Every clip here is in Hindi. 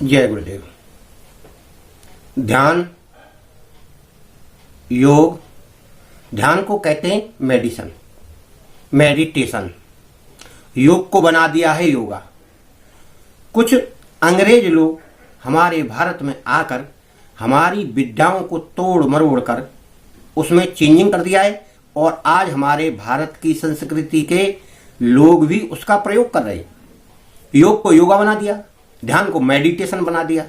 जय गुरुदेव। ध्यान, योग, ध्यान को कहते हैं मेडिसन, मेडिटेशन। योग को बना दिया है योगा। कुछ अंग्रेज लोग हमारे भारत में आकर हमारी विद्याओं को तोड़ मरोड़ कर उसमें चेंजिंग कर दिया है और आज हमारे भारत की संस्कृति के लोग भी उसका प्रयोग कर रहे हैं। योग को योगा बना दिया, ध्यान को मेडिटेशन बना दिया,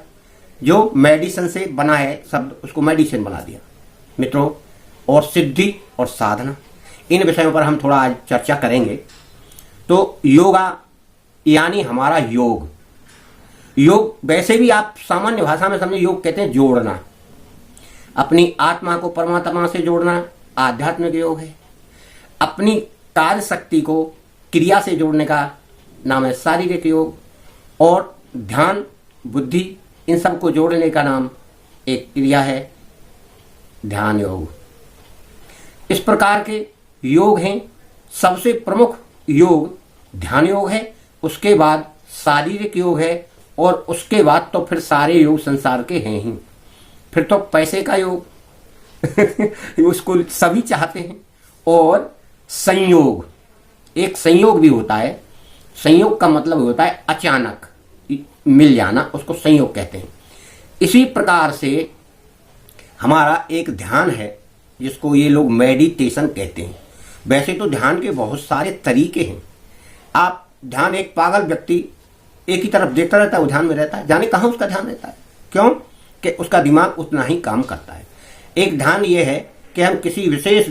जो मेडिसिन से बना है शब्द उसको मेडिसिन बना दिया। मित्रों, और सिद्धि और साधना, इन विषयों पर हम थोड़ा आज चर्चा करेंगे। तो योगा यानी हमारा योग। योग वैसे भी आप सामान्य भाषा में समझे, योग कहते हैं जोड़ना, अपनी आत्मा को परमात्मा से जोड़ना आध्यात्मिक योग है। अपनी कार्य शक्ति को क्रिया से जोड़ने का नाम है शारीरिक योग, और ध्यान, बुद्धि, इन सब को जोड़ने का नाम एक क्रिया है ध्यान योग। इस प्रकार के योग हैं। सबसे प्रमुख योग ध्यान योग है, उसके बाद शारीरिक योग है, और उसके बाद तो फिर सारे योग संसार के हैं ही। फिर तो पैसे का योग उसको सभी चाहते हैं। और संयोग, एक संयोग भी होता है। संयोग का मतलब होता है अचानक मिल जाना, उसको संयोग कहते हैं। इसी प्रकार से हमारा एक ध्यान है जिसको ये लोग मेडिटेशन कहते हैं। वैसे तो ध्यान के बहुत सारे तरीके हैं। आप ध्यान, एक पागल व्यक्ति एक ही तरफ देखता रहता है, वो ध्यान में रहता है, जाने कहाँ उसका ध्यान रहता है। क्यों? कि उसका दिमाग उतना ही काम करता है। एक ध्यान ये है कि हम किसी विशेष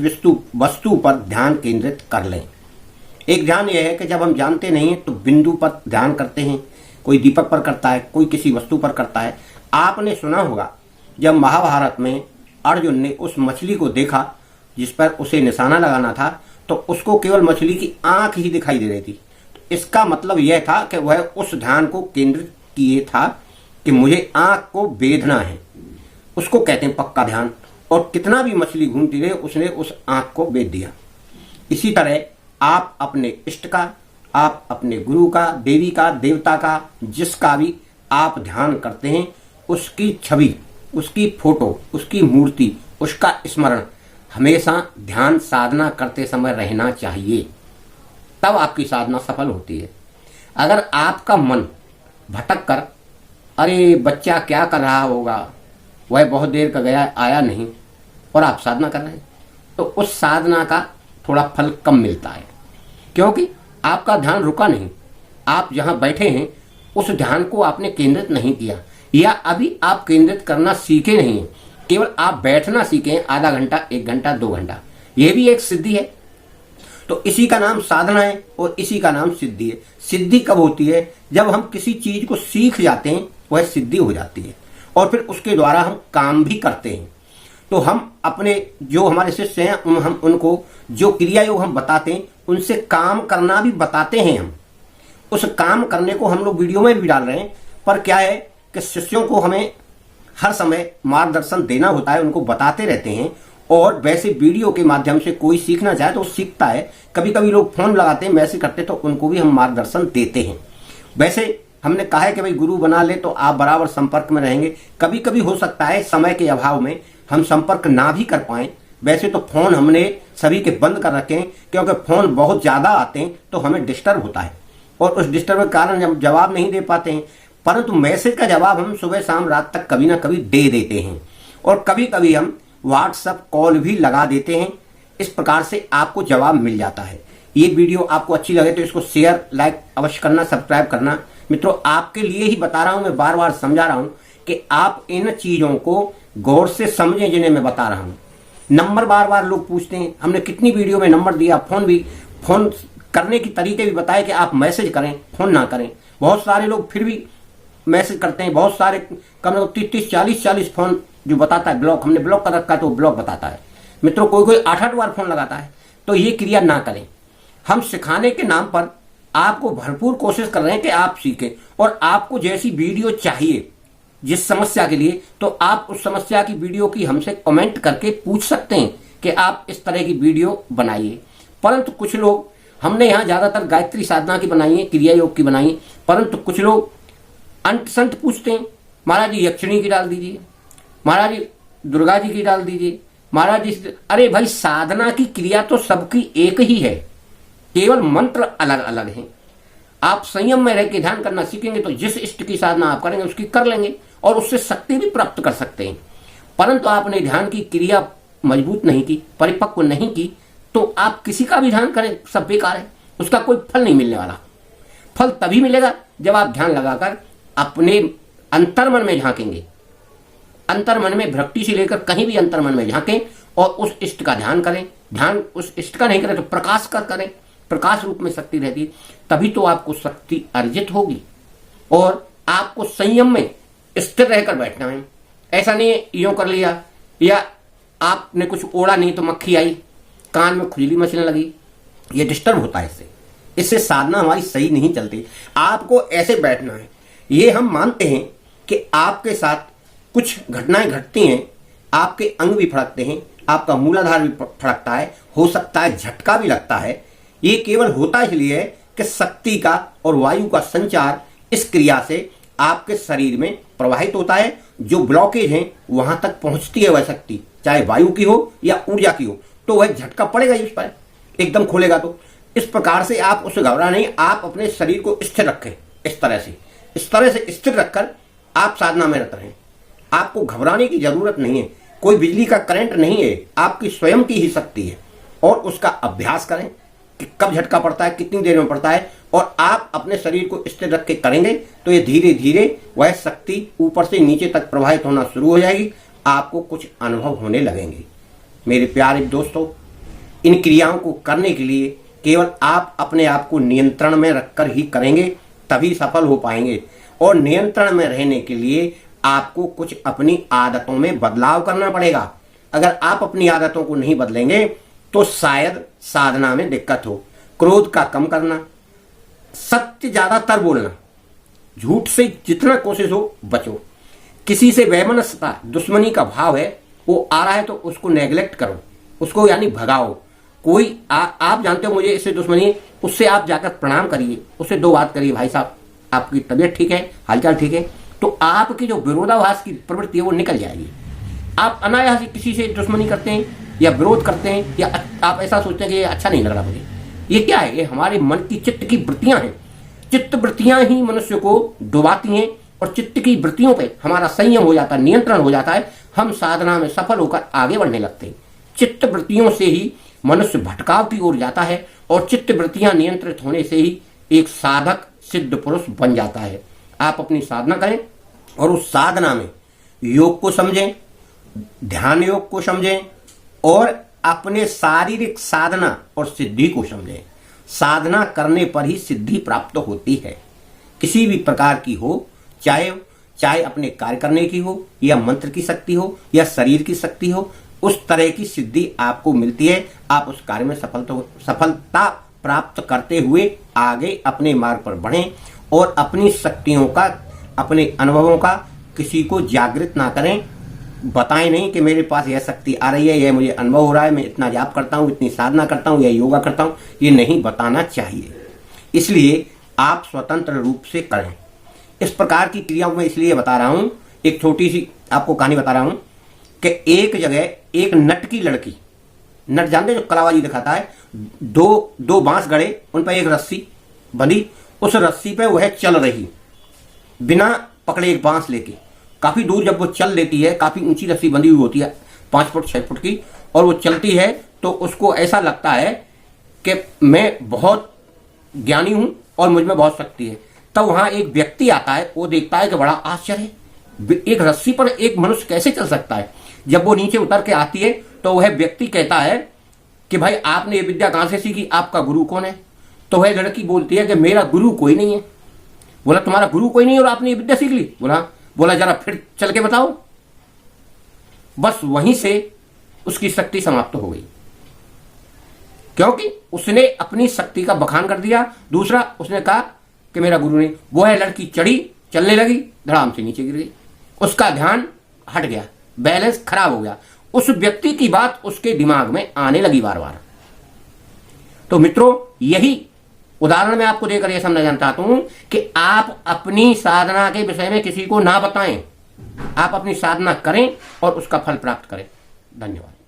वस्तु पर ध्यान केंद्रित कर लें। एक ध्यान यह है कि जब हम जानते नहीं हैं तो बिंदु पर ध्यान करते हैं। कोई दीपक पर करता है, कोई किसी वस्तु पर करता है। आपने सुना होगा जब महाभारत में अर्जुन ने उस मछली को देखा जिस पर उसे निशाना लगाना था, तो उसको केवल मछली की आंख ही दिखाई दे रही थी। तो इसका मतलब यह था कि वह उस ध्यान को केंद्रित किए था कि मुझे आंख को बेधना है। उसको कहते हैं पक्का ध्यान। और कितना भी मछली घूमती रहे, उसने उस आंख को बेध दिया। इसी तरह आप अपने इष्ट का, आप अपने गुरु का, देवी का, देवता का, जिसका भी आप ध्यान करते हैं, उसकी छवि, उसकी फोटो, उसकी मूर्ति, उसका स्मरण हमेशा ध्यान साधना करते समय रहना चाहिए। तब आपकी साधना सफल होती है। अगर आपका मन भटक कर, अरे बच्चा क्या कर रहा होगा, वह बहुत देर का गया आया नहीं, और आप साधना कर रहे हैं, तो उस साधना का थोड़ा फल कम मिलता है, क्योंकि आपका ध्यान रुका नहीं। आप जहां बैठे हैं उस ध्यान को आपने केंद्रित नहीं किया, या अभी आप केंद्रित करना सीखे नहीं हैं। केवल आप बैठना सीखें, आधा घंटा, 1 घंटा, 2 घंटा, यह भी एक सिद्धि है। तो इसी का नाम साधना है और इसी का नाम सिद्धि है। सिद्धि कब होती है? जब हम किसी चीज को सीख जाते हैं, वह सिद्धि हो जाती है, और फिर उसके द्वारा हम काम भी करते हैं। तो हम अपने जो हमारे शिष्य हैं, हम उनको जो क्रिया योग हम बताते हैं, उनसे काम करना भी बताते हैं। हम उस काम करने को हम लोग वीडियो में भी डाल रहे हैं। पर क्या है कि शिष्यों को हमें हर समय मार्गदर्शन देना होता है, उनको बताते रहते हैं। और वैसे वीडियो के माध्यम से कोई सीखना चाहे तो वो सीखता है। कभी कभी लोग फोन लगाते हैं, मैसेज करते, तो उनको भी हम मार्गदर्शन देते हैं। वैसे हमने कहा है कि भाई गुरु बना ले तो आप बराबर संपर्क में रहेंगे। कभी कभी हो सकता है समय के अभाव में हम संपर्क ना भी कर पाएं। वैसे तो फोन हमने सभी के बंद कर रखे हैं, क्योंकि फोन बहुत ज्यादा आते हैं तो हमें डिस्टर्ब होता है, और उस डिस्टर्ब के कारण हम जवाब नहीं दे पाते हैं। परंतु मैसेज का जवाब हम सुबह शाम रात तक कभी ना कभी दे देते हैं, और कभी कभी हम व्हाट्सएप कॉल भी लगा देते हैं। इस प्रकार से आपको जवाब मिल जाता है। ये वीडियो आपको अच्छी लगे तो इसको शेयर, लाइक अवश्य करना, सब्सक्राइब करना। मित्रों, आपके लिए ही बता रहा हूं, मैं बार बार समझा रहा हूं कि आप इन चीजों को गौर से समझें जिन्हें मैं बता रहा हूं। नंबर बार बार लोग पूछते हैं, हमने कितनी वीडियो में नंबर दिया, फोन करने की तरीके भी बताए कि आप मैसेज करें, फोन ना करें। बहुत सारे लोग फिर भी मैसेज करते हैं। बहुत सारे, कम से कम 30-40 फोन जो बताता है ब्लॉक, हमने ब्लॉक कर रखा है तो ब्लॉक बताता है। मित्रों, कोई 8-8 बार फोन लगाता है। तो ये क्रिया ना करें। हम सिखाने के नाम पर आपको भरपूर कोशिश कर रहे हैं कि आप सीखें, और आपको जैसी वीडियो चाहिए जिस समस्या के लिए, तो आप उस समस्या की वीडियो की हमसे कमेंट करके पूछ सकते हैं कि आप इस तरह की वीडियो बनाइए। परंतु कुछ लोग, हमने यहाँ ज्यादातर गायत्री साधना की बनाई है, क्रिया योग की बनाई है, परंतु कुछ लोग अंत संत पूछते हैं, महाराज जी यक्षिणी की डाल दीजिए, महाराज जी दुर्गा जी की डाल दीजिए, महाराज जी। अरे भाई, साधना की क्रिया तो सबकी एक ही है, केवल मंत्र अलग अलग हैं। आप संयम में रह के ध्यान करना सीखेंगे तो जिस इष्ट की साधना आप करेंगे उसकी कर लेंगे और उससे शक्ति भी प्राप्त कर सकते हैं। परंतु आपने ध्यान की क्रिया मजबूत नहीं की, परिपक्व नहीं की, तो आप किसी का भी ध्यान करें सब बेकार है, उसका कोई फल नहीं मिलने वाला। फल तभी मिलेगा जब आप ध्यान लगाकर अपने अंतर्मन में झांकेंगे, अंतर्मन में भक्ति से लेकर कहीं भी अंतर्मन में झांकें और उस इष्ट का ध्यान करें। ध्यान उस इष्ट का नहीं करें तो प्रकाश कर करें, प्रकाश रूप में शक्ति रहती है, तभी तो आपको शक्ति अर्जित होगी। और आपको संयम में स्थिर रहकर बैठना है। ऐसा नहीं है यूं कर लिया या आपने कुछ ओढ़ा नहीं तो मक्खी आई, कान में खुजली मचने लगी, ये डिस्टर्ब होता है। इससे साधना हमारी सही नहीं चलती। आपको ऐसे बैठना है। ये हम मानते हैं कि आपके साथ कुछ घटनाएं घटती हैं, आपके अंग भी फड़कते हैं, आपका मूलाधार भी फड़कता है, हो सकता है झटका भी लगता है। ये केवल होता इसलिए है कि शक्ति का और वायु का संचार इस क्रिया से आपके शरीर में प्रवाहित होता है। जो ब्लॉकेज है वहां तक पहुंचती है वह शक्ति, चाहे वायु की हो या ऊर्जा की हो, तो वह झटका पड़ेगा ही उस पर, एकदम खोलेगा। तो इस प्रकार से आप उससे घबरा नहीं, आप अपने शरीर को स्थिर रखें। इस तरह से स्थिर रखकर आप साधना में रत रहें। आपको घबराने की जरूरत नहीं है, कोई बिजली का करंट नहीं है, आपकी स्वयं की ही शक्ति है। और उसका अभ्यास करें कि कब झटका पड़ता है, कितनी देर में पड़ता है, और आप अपने शरीर को स्थिर रख के करेंगे तो ये धीरे धीरे वह शक्ति ऊपर से नीचे तक प्रवाहित होना शुरू हो जाएगी। आपको कुछ अनुभव होने लगेंगे। मेरे प्यारे दोस्तों, इन क्रियाओं को करने के लिए केवल आप अपने आप को नियंत्रण में रखकर ही करेंगे, तभी सफल हो पाएंगे। और नियंत्रण में रहने के लिए आपको कुछ अपनी आदतों में बदलाव करना पड़ेगा। अगर आप अपनी आदतों को नहीं बदलेंगे तो शायद साधना में दिक्कत हो। क्रोध का कम करना, सत्य ज्यादातर बोलना, झूठ से जितना कोशिश हो बचो। किसी से वैमनस्यता, दुश्मनी का भाव है, वो आ रहा है तो उसको नेग्लेक्ट करो, उसको यानी भगाओ। कोई आप जानते हो मुझे इससे दुश्मनी है, उससे आप जाकर प्रणाम करिए, उससे दो बात करिए, भाई साहब आपकी तबीयत ठीक है, हालचाल ठीक है, तो आपकी जो विरोधाभास की प्रवृत्ति है वो निकल जाएगी। आप अनायास ही किसी से दुश्मनी करते हैं या विरोध करते हैं या आप ऐसा सोचते हैं कि ये अच्छा नहीं लग रहा मुझे, ये क्या है? ये हमारे मन की चित्त की वृत्तियां हैं। चित्त वृत्तियां ही मनुष्य को डुबाती हैं और चित्त की वृत्तियों पे हमारा संयम हो जाता है, नियंत्रण हो जाता है, हम साधना में सफल होकर आगे बढ़ने लगते हैं। चित्त वृत्तियों से ही मनुष्य भटकाव की ओर जाता है और चित्त वृत्तियां नियंत्रित होने से ही एक साधक सिद्ध पुरुष बन जाता है। आप अपनी साधना करें और उस साधना में योग को समझें, ध्यान योग को समझें और अपने शारीरिक साधना और सिद्धि को समझें। साधना करने पर ही सिद्धि प्राप्त होती है, किसी भी प्रकार की हो, चाहे अपने कार्य करने की हो या मंत्र की शक्ति हो या शरीर की शक्ति हो, उस तरह की सिद्धि आपको मिलती है। आप उस कार्य में सफलता प्राप्त करते हुए आगे अपने मार्ग पर बढ़ें और अपनी शक्तियों का, अपने अनुभवों का किसी को जागृत ना करें। बताएं नहीं कि मेरे पास यह शक्ति आ रही है, यह मुझे अनुभव हो रहा है, मैं इतना जाप करता हूँ, इतनी साधना करता हूँ, यह योगा करता हूँ, ये नहीं बताना चाहिए। इसलिए आप स्वतंत्र रूप से करें। इस प्रकार की क्रियाओं में इसलिए बता रहा हूँ, एक छोटी सी आपको कहानी बता रहा हूँ कि एक जगह एक नट की लड़की, नट जानते जो कलाबाजी दिखाता है, दो बांस गड़े, उन पर एक रस्सी बंधी, उस रस्सी पे वह चल रही बिना पकड़े, एक बांस लेके काफी दूर। जब वो चल देती है, काफी ऊंची रस्सी बंधी हुई होती है 5 फुट 6 फुट की, और वो चलती है तो उसको ऐसा लगता है कि मैं बहुत ज्ञानी हूं और मुझ में बहुत शक्ति है। तब वहां एक व्यक्ति आता है, वो देखता है कि बड़ा आश्चर्य, एक रस्सी पर एक मनुष्य कैसे चल सकता है। जब वो नीचे उतर के आती है तो वह व्यक्ति कहता है कि भाई आपने ये विद्या कहां से सीखी, आपका गुरु कौन है? तो वह लड़की बोलती है कि मेरा गुरु कोई नहीं है। बोला तुम्हारा गुरु कोई नहीं और आपने ये विद्या सीख ली? बोला जरा फिर चल के बताओ। बस वहीं से उसकी शक्ति समाप्त हो गई, क्योंकि उसने अपनी शक्ति का बखान कर दिया। दूसरा, उसने कहा कि मेरा गुरु नहीं। वो है लड़की चढ़ी, चलने लगी, धड़ाम से नीचे गिर गई, उसका ध्यान हट गया, बैलेंस खराब हो गया। उस व्यक्ति की बात उसके दिमाग में आने लगी बार बार। तो मित्रों, यही उदाहरण मैं आपको देकर यह समझाना चाहता हूं कि आप अपनी साधना के विषय में किसी को ना बताएं, आप अपनी साधना करें और उसका फल प्राप्त करें। धन्यवाद।